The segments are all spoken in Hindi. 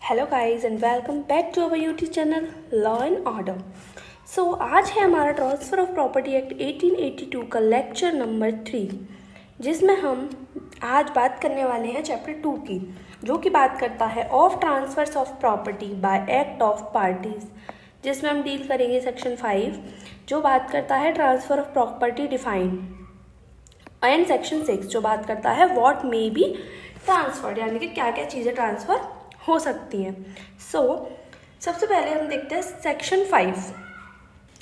Hello guys and welcome back to our YouTube channel law and order. So आज है हमारा ट्रांसफ़र ऑफ प्रॉपर्टी एक्ट 1882 का लेक्चर नंबर 3, जिसमें हम आज बात करने वाले हैं चैप्टर 2 की, जो कि बात करता है of transfers of property bye act of parties, जिसमें हम डील करेंगे सेक्शन 5 जो बात करता है transfer of property defined, and section 6 जो बात करता है व्हाट मे बी ट्रांसफर्ड, यानी कि क्या क्या चीज़ें ट्रांसफ़र हो सकती हैं। सबसे पहले हम देखते हैं सेक्शन 5।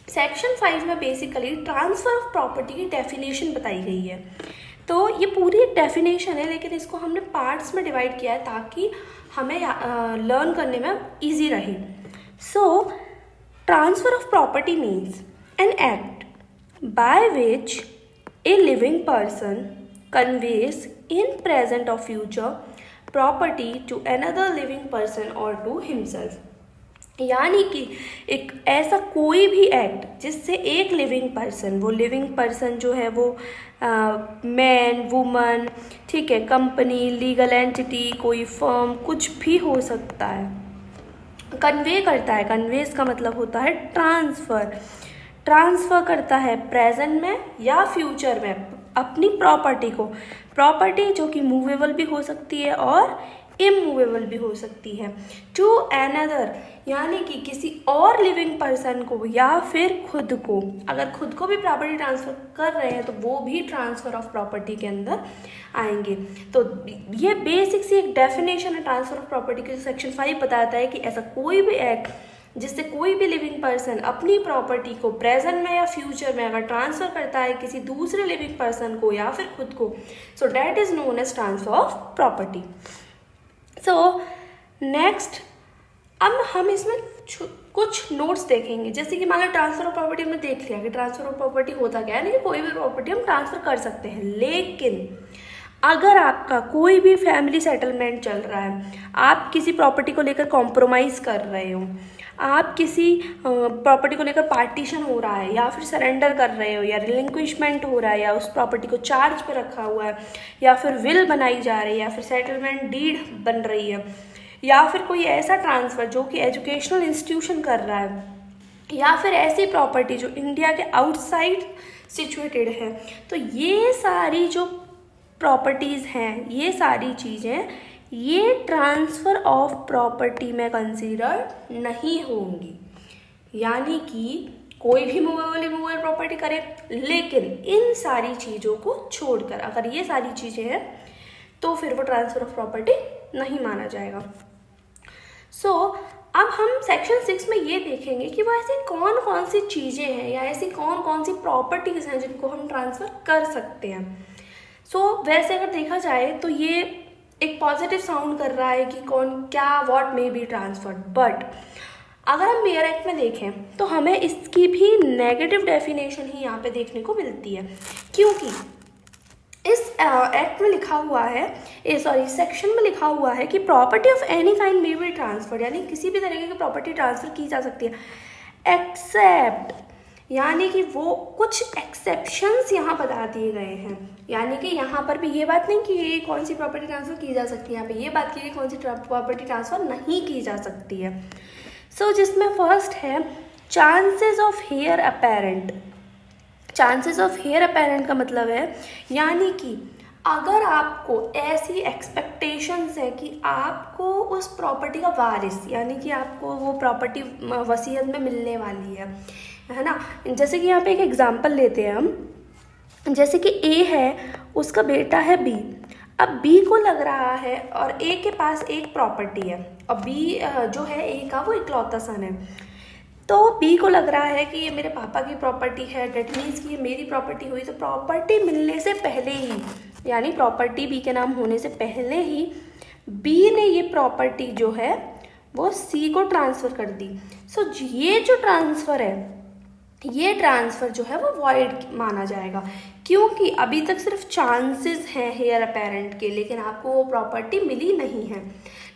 सेक्शन 5 में बेसिकली ट्रांसफ़र ऑफ प्रॉपर्टी की डेफिनेशन बताई गई है। तो ये पूरी एक डेफिनेशन है, लेकिन इसको हमने पार्ट्स में डिवाइड किया है ताकि हमें लर्न करने में ईजी रहे। Transfer of property means an act by which a living person conveys in present और future property to another living person और टू हिमसेल्फ, यानी कि एक ऐसा कोई भी एक्ट जिससे एक लिविंग पर्सन, वो लिविंग पर्सन जो है वो मैन, वुमन, ठीक है, कंपनी, लीगल एंटिटी, कोई फर्म, कुछ भी हो सकता है, कन्वे करता है। कन्वेज का मतलब होता है ट्रांसफ़र करता है प्रेजेंट में या फ्यूचर में अपनी प्रॉपर्टी जो कि मूवेबल भी हो सकती है और इमूवेबल भी हो सकती है, टू अनदर, यानी कि किसी और लिविंग पर्सन को या फिर खुद को। अगर खुद को भी प्रॉपर्टी ट्रांसफ़र कर रहे हैं तो वो भी ट्रांसफ़र ऑफ प्रॉपर्टी के अंदर आएंगे। तो ये बेसिक सी एक डेफिनेशन है ट्रांसफ़र ऑफ प्रॉपर्टी की। सेक्शन 5 बताता है कि ऐसा कोई भी एक्ट जिससे कोई भी लिविंग पर्सन अपनी प्रॉपर्टी को प्रेजेंट में या फ्यूचर में अगर ट्रांसफ़र करता है किसी दूसरे लिविंग पर्सन को या फिर खुद को, so that is known as transfer of property. Next अब हम इसमें कुछ नोट्स देखेंगे, जैसे कि मान लो ट्रांसफ़र ऑफ प्रॉपर्टी हमने देख लिया कि ट्रांसफ़र ऑफ प्रॉपर्टी होता क्या है, कोई भी प्रॉपर्टी हम ट्रांसफ़र कर सकते हैं। लेकिन अगर आपका कोई भी फैमिली सेटलमेंट चल रहा है, आप किसी प्रॉपर्टी को लेकर कॉम्प्रोमाइज़ कर रहे हो, आप किसी प्रॉपर्टी को लेकर पार्टीशन हो रहा है या फिर सरेंडर कर रहे हो या रिलिंक्विशमेंट हो रहा है या उस प्रॉपर्टी को चार्ज पे रखा हुआ है या फिर विल बनाई जा रही है या फिर सेटलमेंट डीड बन रही है या फिर कोई ऐसा ट्रांसफ़र जो कि एजुकेशनल इंस्टीट्यूशन कर रहा है या फिर ऐसी प्रॉपर्टी जो इंडिया के आउटसाइड सिचुएटेड है, तो ये सारी जो प्रॉपर्टीज़ हैं, ये सारी चीज़ें ये ट्रांसफ़र ऑफ प्रॉपर्टी में कंसीडर नहीं होंगी। यानी कि कोई भी मूवेबल इमूवेबल प्रॉपर्टी करे, लेकिन इन सारी चीज़ों को छोड़कर अगर ये सारी चीज़ें हैं तो फिर वो ट्रांसफ़र ऑफ प्रॉपर्टी नहीं माना जाएगा। अब हम सेक्शन 6 में ये देखेंगे कि वो ऐसी कौन कौन सी चीज़ें हैं या ऐसी कौन कौन सी प्रॉपर्टीज़ हैं जिनको हम ट्रांसफ़र कर सकते हैं। वैसे अगर देखा जाए तो ये एक पॉजिटिव साउंड कर रहा है कि what may be transferred, but अगर हम मेयर एक्ट में देखें तो हमें इसकी भी नेगेटिव डेफिनेशन ही यहाँ पे देखने को मिलती है, क्योंकि इस एक्ट में लिखा हुआ है, सेक्शन में लिखा हुआ है कि property of any kind may be transferred, यानी किसी भी तरीके की प्रॉपर्टी ट्रांसफ़र की जा सकती है एक्सेप्ट, यानी कि वो कुछ एक्सेप्शंस यहाँ बता दिए गए हैं। यानी कि यहाँ पर भी ये बात नहीं कि ये कौन सी प्रॉपर्टी ट्रांसफ़र की जा सकती है, यहाँ पे ये बात की कि कौन सी प्रॉपर्टी ट्रांसफ़र नहीं की जा सकती है। जिसमें फर्स्ट है chances of heir apparent. Chances of heir apparent का मतलब है, यानी कि अगर आपको ऐसी एक्सपेक्टेशंस है कि आपको उस प्रॉपर्टी का वारिस, यानी कि आपको वो प्रॉपर्टी वसीयत में मिलने वाली है ना। जैसे कि यहाँ पे एक एग्जांपल लेते हैं हम, जैसे कि ए है, उसका बेटा है बी। अब बी को लग रहा है और ए के पास एक प्रॉपर्टी है और बी जो है ए का वो इकलौता सन है, तो बी को लग रहा है कि ये मेरे पापा की प्रॉपर्टी है, डेट मीन्स कि ये मेरी प्रॉपर्टी हुई। तो प्रॉपर्टी मिलने से पहले ही, यानी प्रॉपर्टी बी के नाम होने से पहले ही बी ने ये प्रॉपर्टी जो है वो सी को ट्रांसफ़र कर दी। ये जो ट्रांसफ़र है, ये ट्रांसफ़र जो है वो वॉइड माना जाएगा, क्योंकि अभी तक सिर्फ चांसेस हैं हेयर अपेरेंट के, लेकिन आपको वो प्रॉपर्टी मिली नहीं है।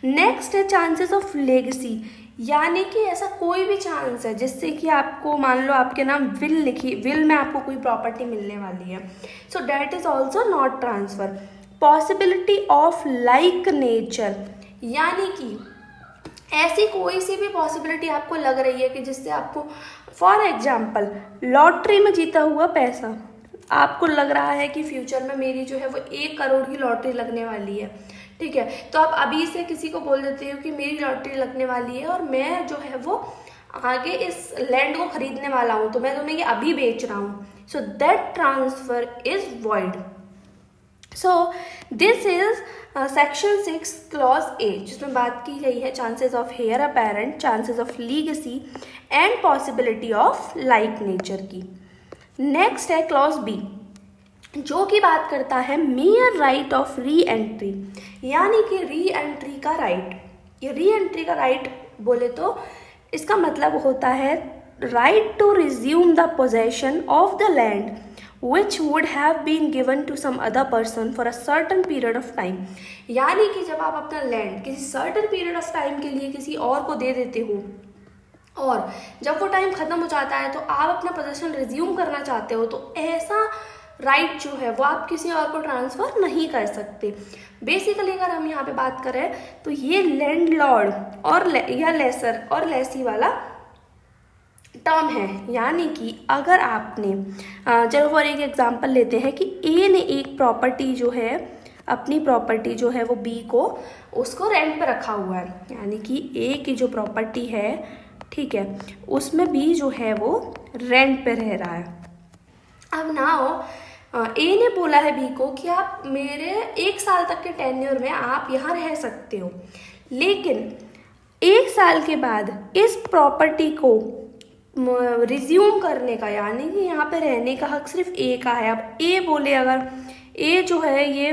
नेक्स्ट है चांसेस ऑफ लेगेसी, यानी कि ऐसा कोई भी चांस है जिससे कि आपको, मान लो आपके नाम विल में आपको कोई प्रॉपर्टी मिलने वाली है, सो that is also not transfer. Possibility of like nature, यानी कि ऐसी कोई सी भी पॉसिबिलिटी आपको लग रही है कि जिससे आपको, फॉर एग्जाम्पल लॉटरी में जीता हुआ पैसा, आपको लग रहा है कि फ्यूचर में मेरी जो है वो 1 करोड़ की लॉटरी लगने वाली है, ठीक है, तो आप अभी से किसी को बोल देते हो कि मेरी लॉटरी लगने वाली है और मैं जो है वो आगे इस लैंड को खरीदने वाला हूँ, तो मैं तुम्हें ये अभी बेच रहा हूँ, so that transfer is void. So this is section 6 clause A, जिसमें बात की गई है chances of heir apparent, chances of legacy and possibility of like nature की। नेक्स्ट है क्लॉज बी, जो कि बात करता है mere right of re entry, यानी कि री एंट्री का राइट। ये री एंट्री का राइट बोले तो इसका मतलब होता है right to resume the possession of the land which would have been given to some other person for a certain period of time। यानी कि जब आप अपना लैंड किसी सर्टन पीरियड ऑफ टाइम के लिए किसी और को दे देते हो और जब वो टाइम खत्म हो जाता है तो आप अपना पोजीशन रिज्यूम करना चाहते हो, तो ऐसा राइट जो है वो आप किसी और को ट्रांसफ़र नहीं कर सकते। बेसिकली अगर हम यहाँ पे बात करें तो ये लैंड लॉर्ड और या लेसर और लेसी वाला टर्म है। यानी कि अगर आपने चलो फॉर एक एग्जांपल लेते हैं कि ए ने एक प्रॉपर्टी जो है, अपनी प्रॉपर्टी जो है वो बी को उसको रेंट पे रखा हुआ है, यानी कि ए की जो प्रॉपर्टी है, ठीक है, उसमें बी जो है वो रेंट पे रह रहा है। अब नाउ ए ने बोला है बी को कि आप मेरे 1 साल तक के टेन्योर में आप यहाँ रह सकते हो, लेकिन 1 साल के बाद इस प्रॉपर्टी को रिज्यूम करने का, यानी कि यहाँ पे रहने का हक सिर्फ ए का है। अब ए बोले, अगर ए जो है ये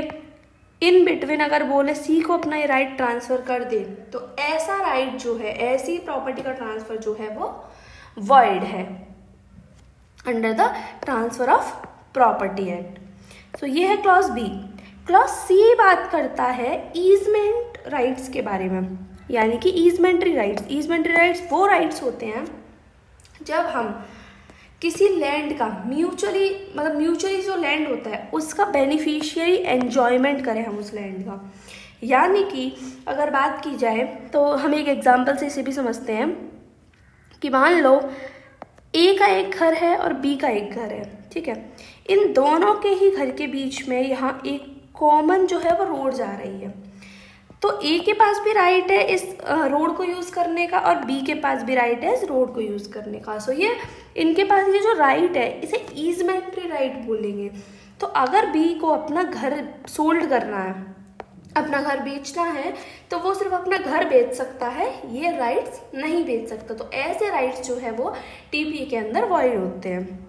इन बिटवीन अगर बोले सी को अपना ये राइट ट्रांसफ़र कर दे, तो ऐसा राइट जो है, ऐसी प्रॉपर्टी का ट्रांसफ़र जो है वो वॉइड है under the transfer of property act. So ये है क्लॉज बी। क्लॉज सी बात करता है ईजमेंट राइट्स के बारे में, यानी कि ईजमेंट्री राइट्स। ईजमेंट्री राइट्स वो राइट्स होते हैं जब हम किसी लैंड का म्यूचुअली जो लैंड होता है उसका बेनिफिशियरी एन्जॉयमेंट करें हम उस लैंड का। यानी कि अगर बात की जाए तो हम एक एग्जांपल से इसे भी समझते हैं कि मान लो ए का एक घर है और बी का एक घर है, ठीक है, इन दोनों के ही घर के बीच में यहाँ एक कॉमन जो है वो रोड जा रही है, तो ए के पास भी राइट है इस रोड को यूज़ करने का और बी के पास भी राइट है इस रोड को यूज़ करने का। सो ये इनके पास ये जो राइट है इसे ईजमेंट्री राइट बोलेंगे। तो अगर बी को अपना घर सोल्ड करना है, अपना घर बेचना है, तो वो सिर्फ अपना घर बेच सकता है, ये राइट्स नहीं बेच सकता। तो ऐसे राइट्स जो है वो टीपीए के अंदर वॉइड होते हैं।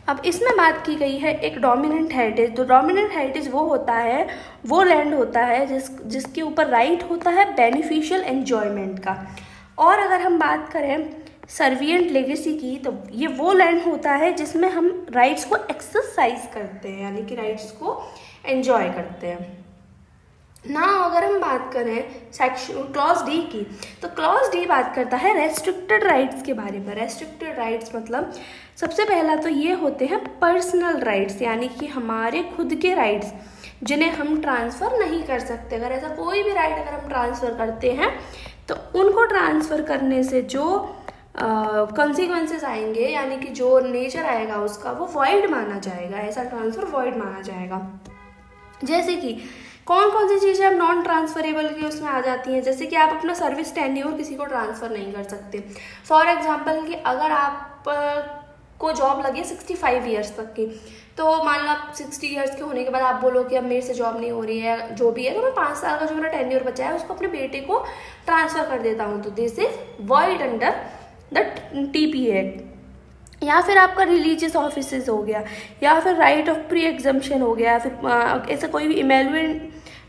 अब इसमें बात की गई है एक डोमिनेंट हेरिटेज। तो डोमिनेंट हेरिटेज वो होता है, वो लैंड होता है जिसके ऊपर राइट होता है बेनिफिशियल एन्जॉयमेंट का। और अगर हम बात करें सर्विएंट लेगेसी की, तो ये वो लैंड होता है जिसमें हम राइट्स को एक्सरसाइज करते हैं, यानी कि राइट्स को एन्जॉय करते हैं ना। अगर हम बात करें सेक्शन क्लॉज डी की, तो क्लॉज डी बात करता है रेस्ट्रिक्टेड राइट्स के बारे में। रेस्ट्रिक्टेड राइट्स मतलब सबसे पहला तो ये होते हैं पर्सनल राइट्स, यानी कि हमारे खुद के राइट्स जिन्हें हम ट्रांसफ़र नहीं कर सकते। अगर ऐसा कोई भी राइट अगर हम ट्रांसफ़र करते हैं तो उनको ट्रांसफ़र करने से जो कॉन्सिक्वेंसेस आएंगे, यानी कि जो नेचर आएगा उसका, वो वॉइड माना जाएगा, ऐसा ट्रांसफ़र वॉइड माना जाएगा। जैसे कि कौन कौन सी चीज़ें अब नॉन ट्रांसफरेबल की उसमें आ जाती हैं, जैसे कि आप अपना सर्विस टेन्योर किसी को ट्रांसफ़र नहीं कर सकते। फॉर एग्जांपल कि अगर आप को जॉब लगी 65 ईयर्स तक की, तो मान लो आप 60 ईयर्स के होने के बाद आप बोलो कि अब मेरे से जॉब नहीं हो रही है, जो भी है, तो मैं 5 साल का जो मेरा टेन्योर बचा है उसको अपने बेटे को ट्रांसफ़र कर देता हूँ, तो this is void under the TPA act. या फिर आपका रिलीजियस ऑफिसेज हो गया, या फिर राइट ऑफ प्री एग्जम्पशन हो गया, फिर ऐसा कोई भी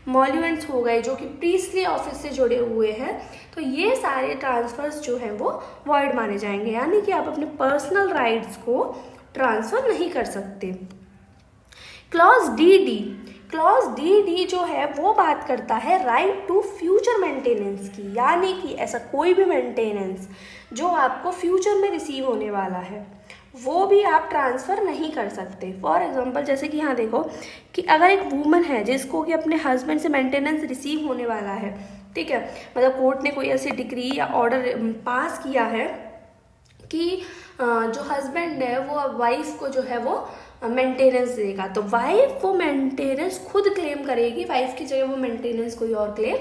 मॉल्यूमेंट्स हो गए जो कि प्रीस्टली ऑफिस से जुड़े हुए हैं, तो ये सारे ट्रांसफर्स जो हैं वो वॉइड माने जाएंगे, यानी कि आप अपने पर्सनल राइट्स को ट्रांसफ़र नहीं कर सकते। क्लॉज डी, क्लॉज डी जो है वो बात करता है राइट टू फ्यूचर मेंटेनेंस की, यानी कि ऐसा कोई भी मेंटेनेंस जो आपको फ्यूचर में रिसीव होने वाला है वो भी आप ट्रांसफ़र नहीं कर सकते। फॉर एग्जांपल जैसे कि यहाँ देखो कि अगर एक वूमन है जिसको कि अपने हस्बैंड से मेंटेनेंस रिसीव होने वाला है, ठीक है, मतलब कोर्ट ने कोई ऐसी डिक्री या ऑर्डर पास किया है कि जो हस्बैंड है वो वाइफ को जो है वो मेंटेनेंस देगा, तो वाइफ वो मेंटेनेंस खुद क्लेम करेगी, वाइफ की जगह वो मेंटेनेंस कोई और क्लेम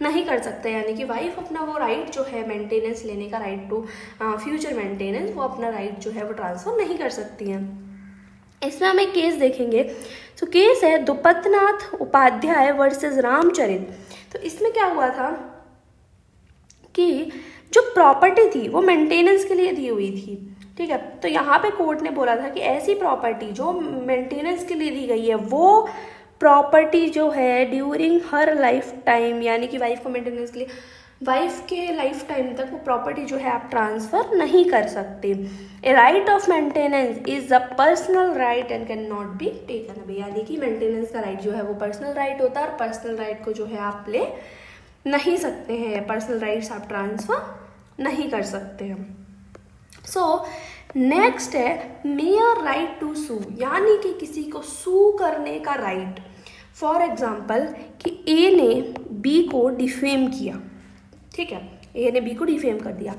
नहीं कर सकता। यानी कि वाइफ अपना वो राइट जो है मेंटेनेंस लेने का, राइट टू फ्यूचर मेंटेनेंस, वो अपना राइट जो है वो ट्रांसफर नहीं कर सकती हैं। इसमें हम एक केस देखेंगे, तो केस है दुपतनाथ उपाध्याय वर्सेस रामचरित। तो इसमें क्या हुआ था कि जो प्रॉपर्टी थी वो मेंटेनेंस के लिए दी हुई थी, ठीक है। तो यहाँ पे कोर्ट ने बोला था कि ऐसी प्रॉपर्टी जो मेंटेनेंस के लिए दी गई है वो प्रॉपर्टी जो है ड्यूरिंग हर लाइफ टाइम, यानी कि वाइफ को मेंटेनेंस के लिए, वाइफ के लाइफ टाइम तक वो प्रॉपर्टी जो है आप ट्रांसफर नहीं कर सकते। A right of maintenance is a personal right and can not be taken away, यानी कि मेंटेनेंस का राइट जो है वो पर्सनल राइट होता है और पर्सनल राइट को जो है आप ले नहीं सकते हैं, पर्सनल राइट्स आप ट्रांसफर नहीं कर सकते हैं। सो नेक्स्ट है मेयर राइट टू सू, यानी कि किसी को सू करने का राइट। फॉर एग्जाम्पल कि ए ने बी को डिफेम किया, ठीक है, ए ने बी को डिफेम कर दिया।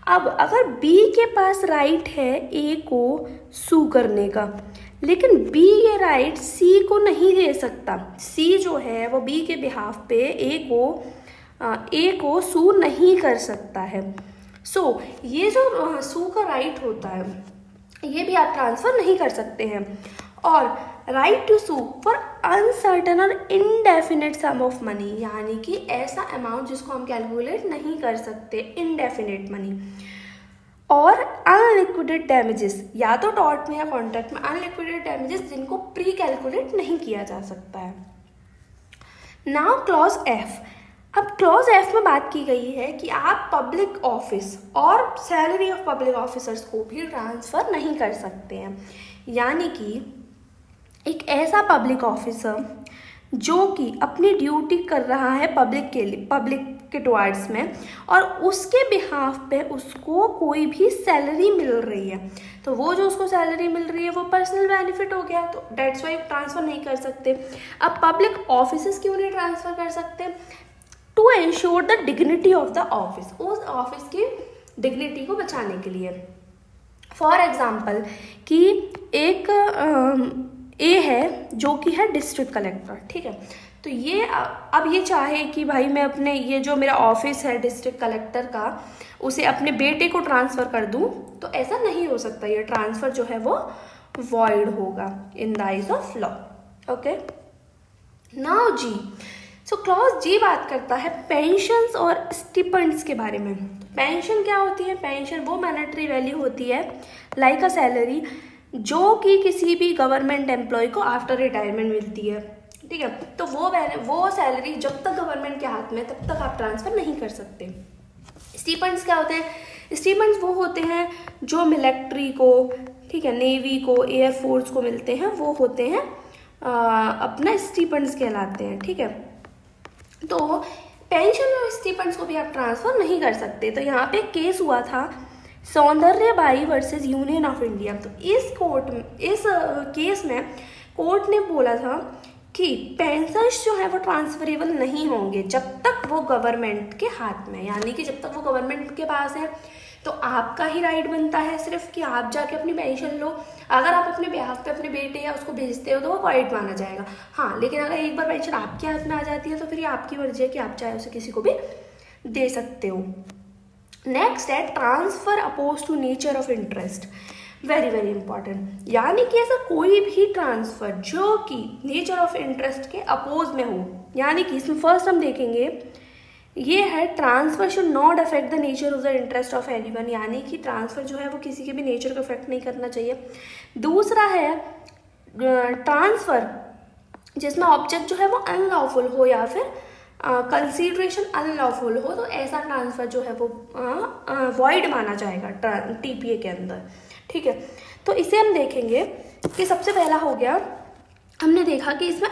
अब अगर बी के पास राइट है ए को सू करने का, लेकिन बी ये राइट सी को नहीं दे सकता, सी जो है वो बी के बिहाफ पे ए को सू नहीं कर सकता है। सो ये जो सू का राइट होता है ये भी आप ट्रांसफर नहीं कर सकते हैं। और right to sue for uncertain और इनडेफिनेट सम ऑफ मनी, यानी कि ऐसा अमाउंट जिसको हम कैलकुलेट नहीं कर सकते, इनडेफिनेट मनी। और अनलिक्विडेड डैमेजेस, या तो टॉर्ट में या कॉन्ट्रैक्ट में अनलिक्विडेड डैमेजेस जिनको प्री कैलकुलेट नहीं किया जा सकता है। Now clause F. अब क्लॉज एफ में बात की गई है कि आप पब्लिक ऑफिस और सैलरी ऑफ पब्लिक ऑफिसर्स को भी ट्रांसफ़र नहीं कर सकते हैं, यानी कि एक ऐसा पब्लिक ऑफिसर जो कि अपनी ड्यूटी कर रहा है पब्लिक के लिए, पब्लिक के टुवर्ड्स में, और उसके बिहाफ पे उसको कोई भी सैलरी मिल रही है, तो वो जो उसको सैलरी मिल रही है वो पर्सनल बेनिफिट हो गया, तो डेट्स वाई ट्रांसफ़र नहीं कर सकते। अब पब्लिक ऑफिसर्स क्यों नहीं ट्रांसफ़र कर सकते? To ensure the dignity of the office, उस ऑफिस की डिग्निटी को बचाने के लिए। फॉर एग्जाम्पल कि एक ए है जो कि है डिस्ट्रिक्ट कलेक्टर, ठीक है, तो ये अब ये चाहे कि भाई मैं अपने ये जो मेरा ऑफिस है डिस्ट्रिक्ट कलेक्टर का उसे अपने बेटे को ट्रांसफ़र कर दूं, तो ऐसा नहीं हो सकता, ये ट्रांसफ़र जो है वो वॉइड होगा in the eyes of law. Okay, now G, so clause G बात करता है पेंशन्स और स्टिपेंड्स के बारे में। पेंशन क्या होती है? पेंशन वो मॉनेटरी वैल्यू होती है लाइक अ सैलरी जो कि किसी भी गवर्नमेंट एम्प्लॉय को आफ्टर रिटायरमेंट मिलती है, ठीक है। तो वो सैलरी जब तक गवर्नमेंट के हाथ में तब तक आप ट्रांसफ़र नहीं कर सकते। स्टिपेंड्स क्या होते हैं? स्टिपेंड्स वो होते हैं जो मिलिट्री को, ठीक है, नेवी को, एयरफोर्स को मिलते हैं, वो होते हैं अपना स्टिपेंड्स कहलाते हैं, ठीक है। तो पेंशन और स्टिपेंड्स को भी आप ट्रांसफ़र नहीं कर सकते। तो यहाँ पे केस हुआ था सौंदर्यबाई वर्सेस यूनियन ऑफ इंडिया। तो इस केस में कोर्ट ने बोला था कि पेंशन्स जो है वो ट्रांसफरेबल नहीं होंगे जब तक वो गवर्नमेंट के हाथ में, यानी कि जब तक वो गवर्नमेंट के पास है तो आपका ही राइट बनता है सिर्फ कि आप जाके अपनी पेंशन लो। अगर आप अपने बिहाफ पे अपने बेटे या उसको भेजते हो तो वो राइट माना जाएगा, हाँ, लेकिन अगर एक बार पेंशन आपके हाथ में आ जाती है तो फिर ये आपकी मर्जी है कि आप चाहे उसे किसी को भी दे सकते हो। नेक्स्ट है transfer oppose to nature of interest, very very important, यानी कि ऐसा कोई भी ट्रांसफर जो कि नेचर ऑफ इंटरेस्ट के अपोज में हो, यानी कि इसमें फर्स्ट हम देखेंगे ये है transfer should not affect the nature of the interest of anyone, यानी कि ट्रांसफर जो है वो किसी के भी नेचर को अफेक्ट नहीं करना चाहिए। दूसरा है ट्रांसफर जिसमें ऑब्जेक्ट जो है वो अनलॉफुल हो या फिर कंसीडरेशन अनलॉफुल हो, तो ऐसा ट्रांसफर जो है वो वॉइड माना जाएगा टीपीए के अंदर, ठीक है। तो इसे हम देखेंगे कि सबसे पहला हो गया, हमने देखा कि इसमें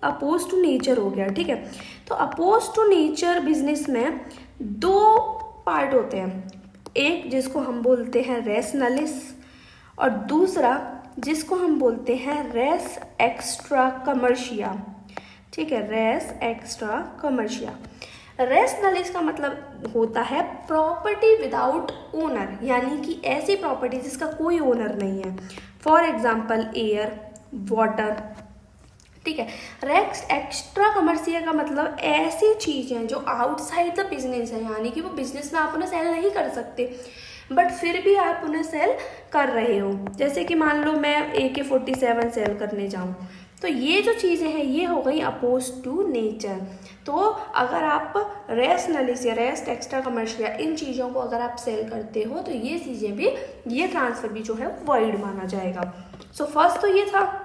अपोज टू नेचर हो गया, ठीक है। तो अपोज टू नेचर बिजनेस में दो पार्ट होते हैं, एक जिसको हम बोलते हैं रेस नलिस और दूसरा जिसको हम बोलते हैं रेस एक्स्ट्रा कमर्शिया। ठीक है, रेस एक्स्ट्रा कमर्शिया। रेस नलिस का मतलब होता है प्रॉपर्टी विदाउट ओनर, यानी कि ऐसी प्रॉपर्टी जिसका कोई ओनर नहीं है। फॉर एग्जाम्पल एयर, वाटर, ठीक है। रेस एक्स्ट्रा कमर्शियल का मतलब ऐसी चीज़ें जो आउटसाइड द बिजनेस है, यानी कि वो बिजनेस में आप उन्हें सेल नहीं कर सकते बट फिर भी आप उन्हें सेल कर रहे हो। जैसे कि मान लो मैं AK-47 सेल करने जाऊँ, तो ये जो चीज़ें हैं ये हो गई अपोज टू नेचर। तो अगर आप रेस नलिस या रेस एक्स्ट्रा कमर्शियल इन चीज़ों को अगर आप सेल करते हो तो ये चीज़ें भी, ये ट्रांसफ़र भी जो है वॉइड माना जाएगा। सो फर्स्ट तो ये था।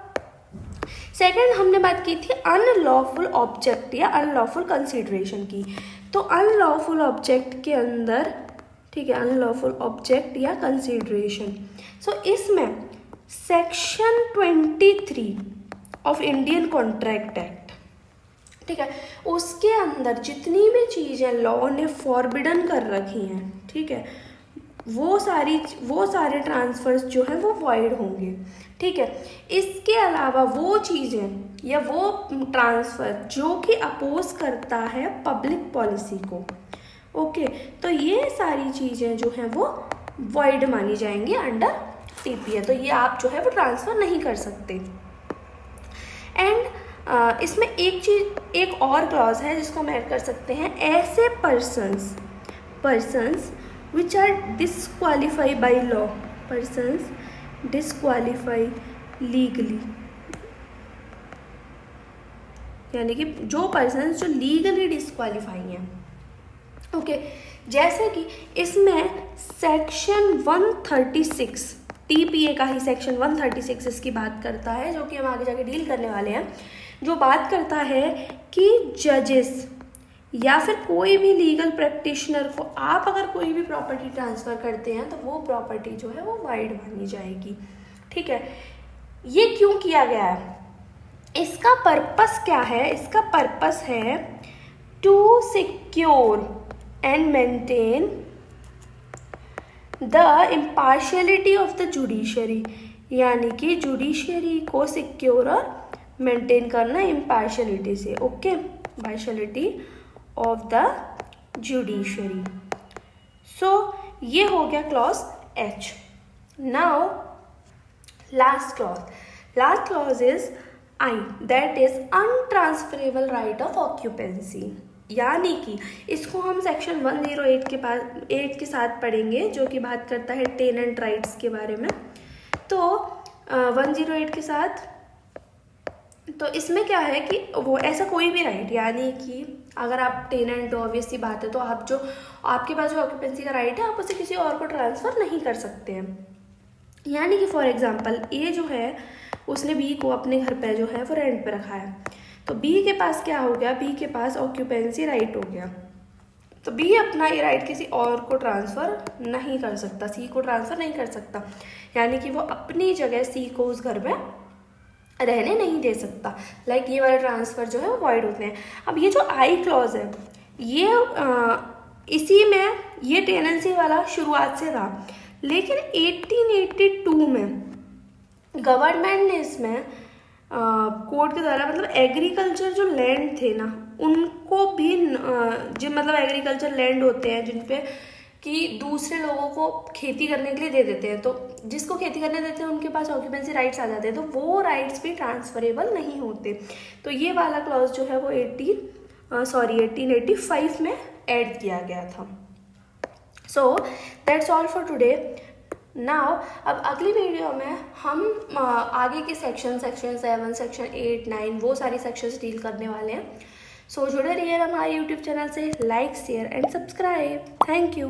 सेकंड हमने बात की थी अनलॉफुल ऑब्जेक्ट या अनलॉफुल कंसीडरेशन की। तो अनलॉफुल ऑब्जेक्ट के अंदर, ठीक है, अनलॉफुल ऑब्जेक्ट या कंसीडरेशन, सो इसमें section 23 of Indian contract act, ठीक है, उसके अंदर जितनी भी चीज़ें लॉ ने फॉरबिडन कर रखी हैं, ठीक है, वो सारे ट्रांसफर्स जो हैं वो वॉइड होंगे, ठीक है। इसके अलावा वो चीज़ें या वो ट्रांसफ़र जो कि अपोज करता है पब्लिक पॉलिसी को, ओके, तो ये सारी चीज़ें जो हैं वो वॉइड मानी जाएंगी अंडर TPA। तो ये आप जो है वो ट्रांसफ़र नहीं कर सकते। एंड इसमें एक और क्लॉज है जिसको हम ऐड कर सकते हैं, ऐसे persons which are disqualified by law, persons disqualified legally, यानी कि जो पर्सन्स जो लीगली डिस्क्वालीफाई हैं, ओके। जैसे कि इसमें सेक्शन 136 TPA का ही सेक्शन 136 इसकी बात करता है, जो कि हम आगे जाके डील करने वाले हैं, जो बात करता है कि जजेस या फिर कोई भी लीगल प्रैक्टिशनर को आप अगर कोई भी प्रॉपर्टी ट्रांसफ़र करते हैं तो वो प्रॉपर्टी जो है वो वाइड मानी जाएगी, ठीक है। ये क्यों किया गया है, इसका पर्पस क्या है? इसका पर्पस है to secure and maintain the impartiality of the judiciary, यानी कि जुडिशरी को सिक्योर और मेंटेन करना इम्पार्शियलिटी से, okay, impartiality of the judiciary. So ये हो गया clause H। Now last clause is I, that is untransferable right of occupancy, यानी कि इसको हम सेक्शन 108 के साथ पढ़ेंगे, जो कि बात करता है टेनेंट राइट्स के बारे में। तो 108 के साथ, तो इसमें क्या है कि वो ऐसा कोई भी राइट, यानी कि अगर आप टेनेंट हो, ऑब्वियस सी बात है, तो आप जो आपके पास जो ऑक्यूपेंसी का राइट है आप उसे किसी और को ट्रांसफ़र नहीं कर सकते हैं। यानी कि फॉर एग्जांपल A जो है उसने B को अपने घर पे जो है वो रेंट पे रखा है, तो B के पास क्या हो गया, B के पास ऑक्यूपेंसी राइट हो गया, तो B अपना ये राइट किसी और को ट्रांसफ़र नहीं कर सकता, C को ट्रांसफ़र नहीं कर सकता, यानी कि वो अपनी जगह C को उस घर में रहने नहीं दे सकता। लाइक ये वाले ट्रांसफ़र जो है वो वॉइड होते हैं। अब ये जो I क्लॉज है, ये इसी में ये टेनेंसी वाला शुरुआत से था, लेकिन 1882 में गवर्नमेंट ने इसमें कोर्ट के द्वारा, मतलब एग्रीकल्चर जो लैंड थे ना उनको भी, जो मतलब एग्रीकल्चर लैंड होते हैं जिन पे कि दूसरे लोगों को खेती करने के लिए दे देते हैं, तो जिसको खेती करने देते हैं उनके पास ऑक्यूपेंसी राइट्स आ जाते हैं, तो वो राइट्स भी ट्रांसफरेबल नहीं होते। तो ये वाला क्लॉज जो है वो 1885 में ऐड किया गया था। So that's all for today. Now अब अगली वीडियो में हम आगे के सेक्शन 7, सेक्शन 8, 9 वो सारी सेक्शंस डील करने वाले हैं। सो जुड़े रहिए हमारे यूट्यूब चैनल से, like, share and subscribe. Thank you.